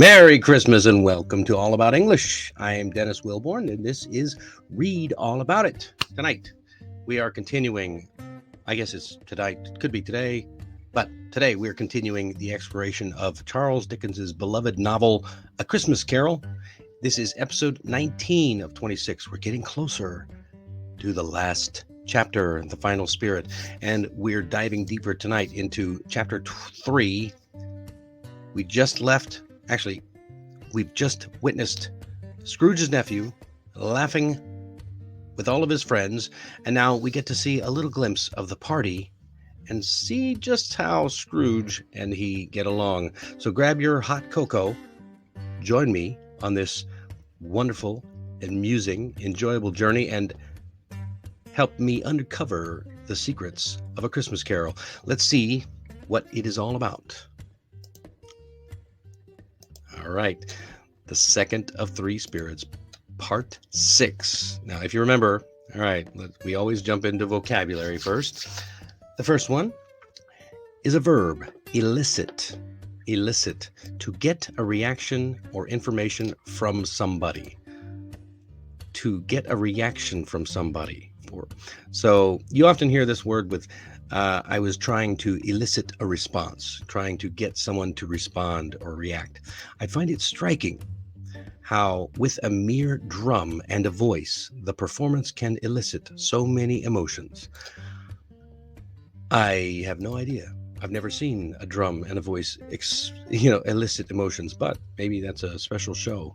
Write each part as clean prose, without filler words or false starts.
Merry Christmas and welcome to All About English. I am Dennis Wilborn and this is Read All About It. Tonight we are continuing, I guess it's tonight, it could be today, but today we're continuing the exploration of Charles Dickens's beloved novel, A Christmas Carol. This is episode 19 of 26. We're getting closer to the last chapter, the final spirit, and we're diving deeper tonight into chapter 3. We just left. Actually, we've just witnessed Scrooge's nephew laughing with all of his friends, and now we get to see a little glimpse of the party and see just how Scrooge and he get along. So grab your hot cocoa, join me on this wonderful, amusing, enjoyable journey, and help me uncover the secrets of A Christmas Carol. Let's see what it is all about. All right, the second of three spirits, part 6. Now, if you remember, all right, we always jump into vocabulary first. The first one is a verb, elicit. Elicit, to get a reaction or information from somebody. To get a reaction from somebody. So you often hear this word with I was trying to elicit a response, trying to get someone to respond or react. I find it striking how with a mere drum and a voice, the performance can elicit so many emotions. I have no idea. I've never seen a drum and a voice, elicit emotions, but maybe that's a special show.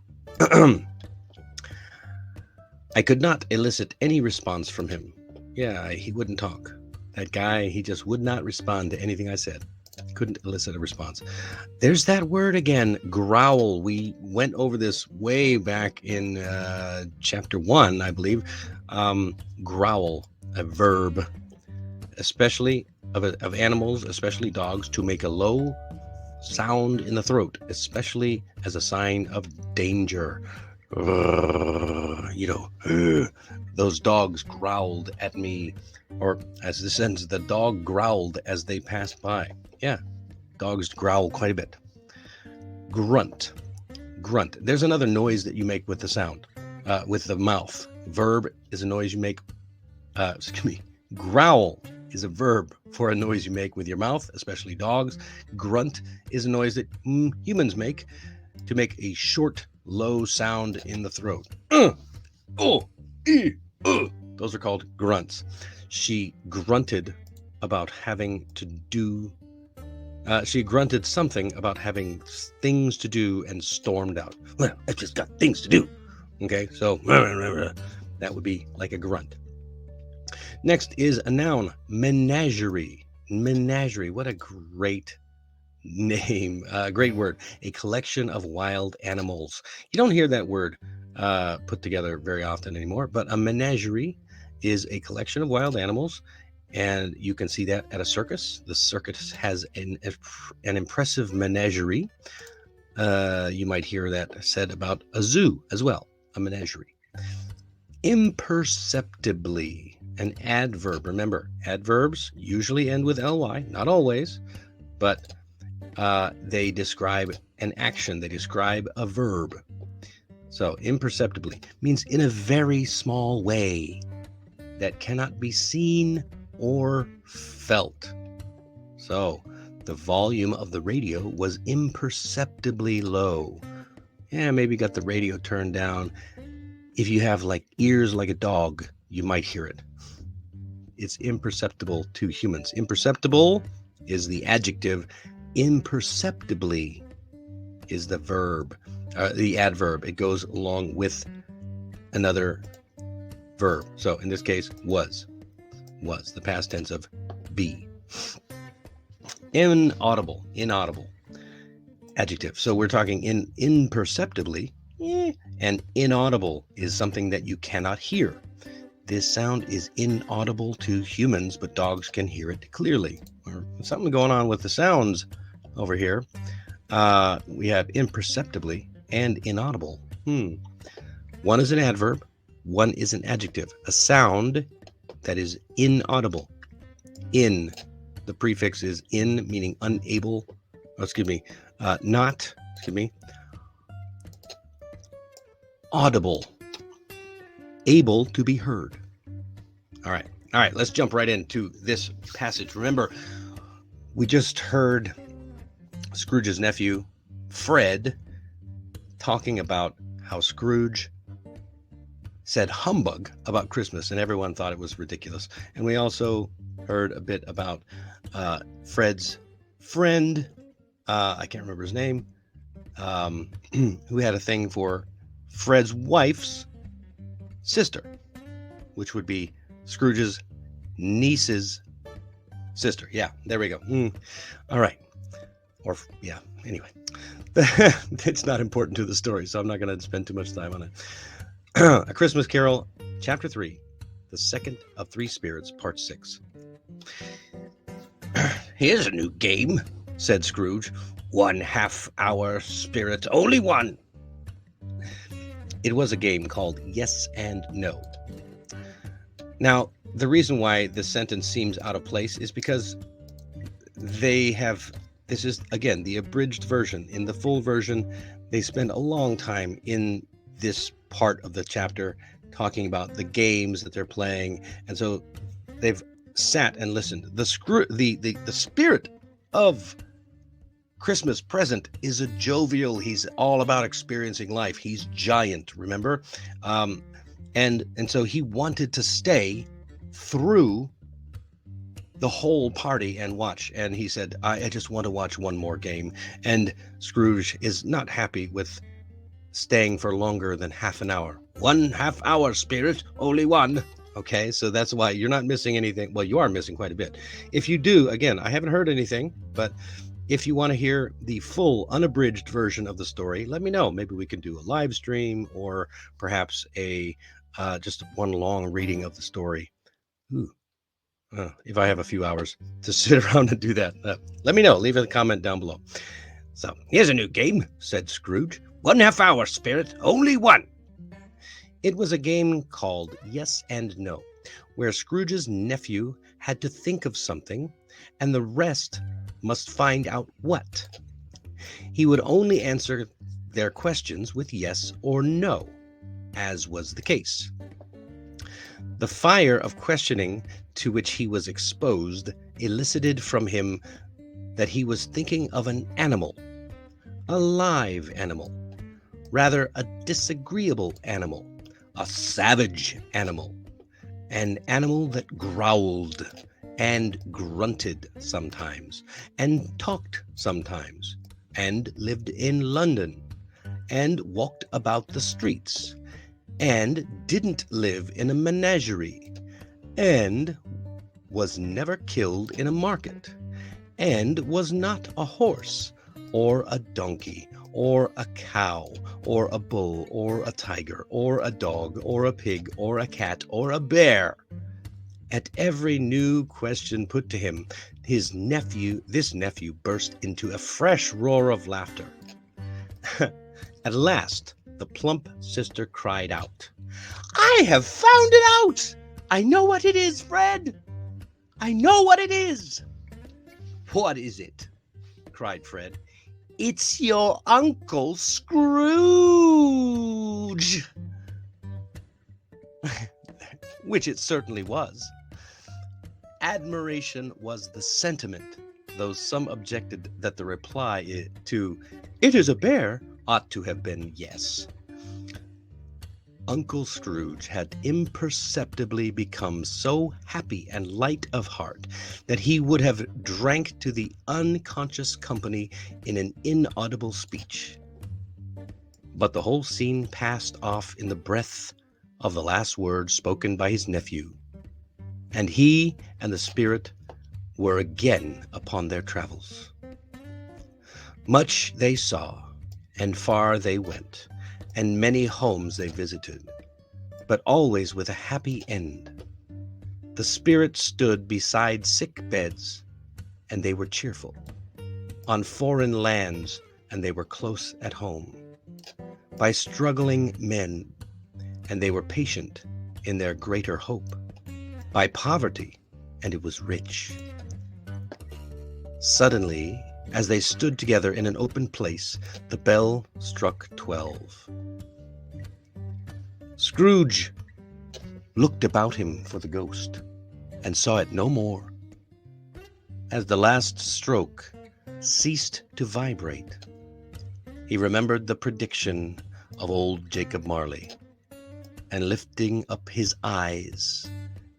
I could not elicit any response from him. Yeah, he wouldn't talk. That guy, he just would not respond to anything I said. Couldn't elicit a response. There's that word again, growl. We went over this way back in chapter 1, I believe. Growl, a verb, especially of animals, especially dogs, to make a low sound in the throat, especially as a sign of danger. Those dogs growled at me, or as this ends, the dog growled as they passed by. Yeah, dogs growl quite a bit. Grunt. Grunt. There's another noise that you make with the sound, with the mouth. Verb is a noise you make, growl is a verb for a noise you make with your mouth, especially dogs. Grunt is a noise that humans make to make a short, low sound in the throat. Those are called grunts. She grunted about having to do. She grunted something about having things to do and stormed out. Well, I just got things to do. Okay, so that would be like a grunt. Next is a noun, menagerie. Menagerie, what a great name, great word. A collection of wild animals. You don't hear that word put together very often anymore, but a menagerie is a collection of wild animals, and you can see that at a circus. The circus has an impressive menagerie. You might hear that said about a zoo as well, a menagerie. Imperceptibly, an adverb. Remember, adverbs usually end with ly, not always, but they describe an action. They describe a verb. So imperceptibly means in a very small way that cannot be seen or felt. So the volume of the radio was imperceptibly low. Yeah, maybe got the radio turned down. If you have like ears like a dog, you might hear it. It's imperceptible to humans. Imperceptible is the adjective. Imperceptibly is the verb, the adverb. It goes along with another verb. So in this case, was the past tense of be. Inaudible, adjective. So we're talking imperceptibly, and inaudible is something that you cannot hear. This sound is inaudible to humans, but dogs can hear it clearly. Or something going on with the sounds over here. We have imperceptibly and inaudible. One is an adverb, one is an adjective. A sound that is inaudible. In, the prefix is in, meaning unable, not, audible, able to be heard. All right, let's jump right into this passage. Remember, we just heard Scrooge's nephew, Fred, talking about how Scrooge said humbug about Christmas, and everyone thought it was ridiculous. And we also heard a bit about Fred's friend, I can't remember his name, who had a thing for Fred's wife's sister, which would be Scrooge's niece's sister. Yeah, there we go. All right. Or, yeah, anyway. It's not important to the story, so I'm not going to spend too much time on it. A Christmas Carol, Chapter 3, The Second of Three Spirits, Part 6. "Here's a new game," said Scrooge. "1 half-hour spirit, only one." It was a game called Yes and No. Now, the reason why this sentence seems out of place is because this is, again, the abridged version. In the full version, they spend a long time in this part of the chapter talking about the games that they're playing, and so they've sat and listened. The spirit of Christmas present is a jovial. He's all about experiencing life. He's giant, remember? And so he wanted to stay through the whole party and watch. And he said, I just want to watch one more game. And Scrooge is not happy with staying for longer than half an hour. 1 half-hour spirit, only one. Okay, so that's why you're not missing anything. Well, you are missing quite a bit. If you do, again, I haven't heard anything, but if you want to hear the full unabridged version of the story, let me know. Maybe we can do a live stream, or perhaps a just one long reading of the story. If I have a few hours to sit around and do that, let me know. Leave a comment down below. So, "Here's a new game," said Scrooge. 1 half-hour spirit, only one." It was a game called Yes and No, where Scrooge's nephew had to think of something, and the rest must find out what. He would only answer their questions with yes or no, as was the case. The fire of questioning to which he was exposed elicited from him that he was thinking of an animal, a live animal, rather a disagreeable animal, a savage animal, an animal that growled and grunted sometimes, and talked sometimes, and lived in London, and walked about the streets, and didn't live in a menagerie, and was never killed in a market, and was not a horse, or a donkey, or a cow, or a bull, or a tiger, or a dog, or a pig, or a cat, or a bear. At every new question put to him, this nephew burst into a fresh roar of laughter. At last, the plump sister cried out, "I have found it out! I know what it is, Fred! I know what it is!" "What is it?" cried Fred. "It's your Uncle Scrooge!" Which it certainly was. Admiration was the sentiment, though some objected that the reply to "It is a bear" ought to have been yes. Uncle Scrooge had imperceptibly become so happy and light of heart that he would have drank to the unconscious company in an inaudible speech. But the whole scene passed off in the breath of the last words spoken by his nephew, and he and the spirit were again upon their travels. Much they saw, and far they went, and many homes they visited, but always with a happy end. The spirit stood beside sick beds, and they were cheerful, on foreign lands, and they were close at home, by struggling men, and they were patient in their greater hope, by poverty, and it was rich. Suddenly, as they stood together in an open place, the bell struck 12. Scrooge looked about him for the ghost and saw it no more. As the last stroke ceased to vibrate, he remembered the prediction of old Jacob Marley, and lifting up his eyes,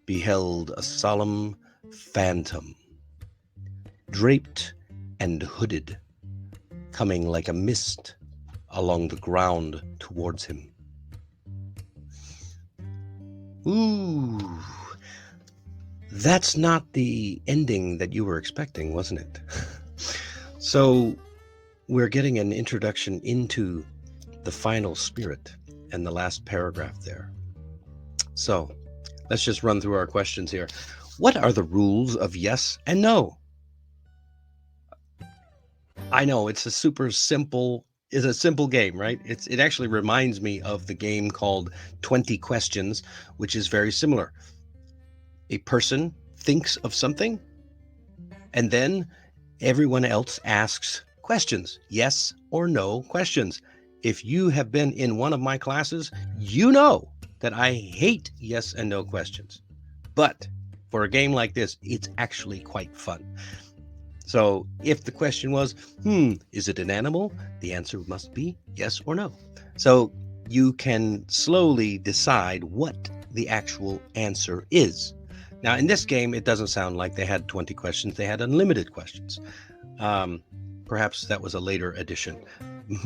beheld a solemn phantom, draped and hooded, coming like a mist along the ground towards him. Ooh, that's not the ending that you were expecting, wasn't it? So we're getting an introduction into the final spirit and the last paragraph there. So let's just run through our questions here. What are the rules of yes and no? I know it's a simple game, right? It actually reminds me of the game called 20 Questions, which is very similar. A person thinks of something, and then everyone else asks questions, yes or no questions. If you have been in one of my classes, you know that I hate yes and no questions. But for a game like this, it's actually quite fun. So if the question was, is it an animal? The answer must be yes or no. So you can slowly decide what the actual answer is. Now, in this game, it doesn't sound like they had 20 questions. They had unlimited questions. Perhaps that was a later addition,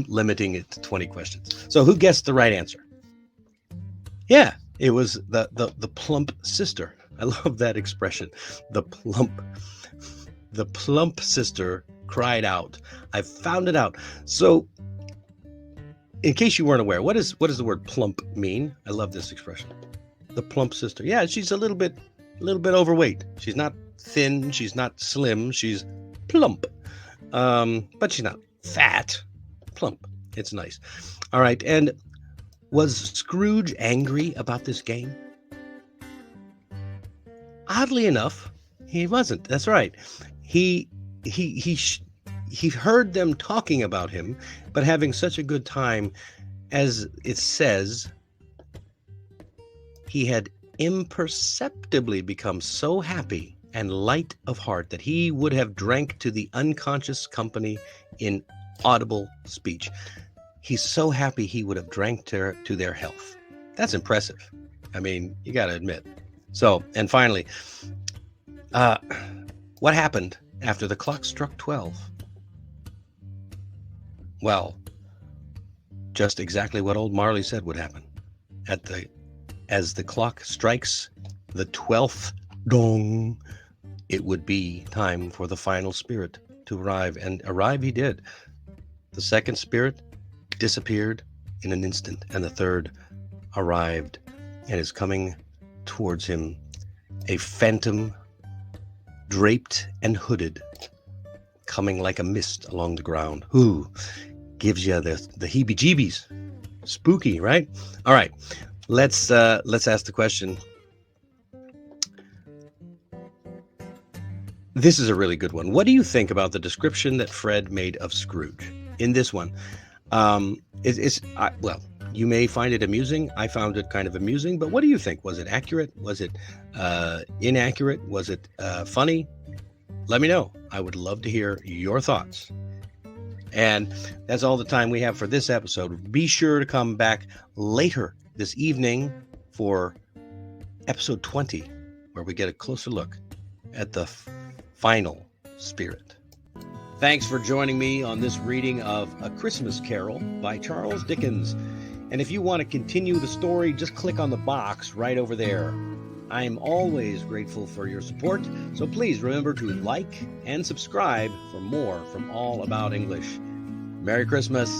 limiting it to 20 questions. So who guessed the right answer? Yeah, it was the plump sister. I love that expression, the plump sister cried out. I found it out. So in case you weren't aware, what does the word plump mean? I love this expression. The plump sister. Yeah, she's a little bit overweight. She's not thin, she's not slim, she's plump. But she's not fat. Plump. It's nice. All right, and was Scrooge angry about this game? Oddly enough, he wasn't. That's right. He heard them talking about him, but having such a good time, as it says, he had imperceptibly become so happy and light of heart that he would have drank to the unconscious company in audible speech. He's so happy he would have drank to their health. That's impressive. I mean, you got to admit. So, and finally, what happened after the clock struck 12? Well, just exactly what old Marley said would happen. As the clock strikes the 12th dong, it would be time for the final spirit to arrive, and arrive he did. The second spirit disappeared in an instant, and the third arrived and is coming towards him, a phantom draped and hooded, coming like a mist along the ground. Ooh, gives you the heebie-jeebies. Spooky, right? All right, let's ask the question. This is a really good one. What do you think about the description that Fred made of Scrooge in this one? Well, you may find it amusing. I found it kind of amusing, but what do you think? Was it accurate? Was it inaccurate? Was it funny? Let me know. I would love to hear your thoughts. And that's all the time we have for this episode. Be sure to come back later this evening for episode 20, where we get a closer look at the final spirit. Thanks for joining me on this reading of A Christmas Carol by Charles Dickens. And if you want to continue the story, just click on the box right over there. I am always grateful for your support, so please remember to like and subscribe for more from All About English. Merry Christmas.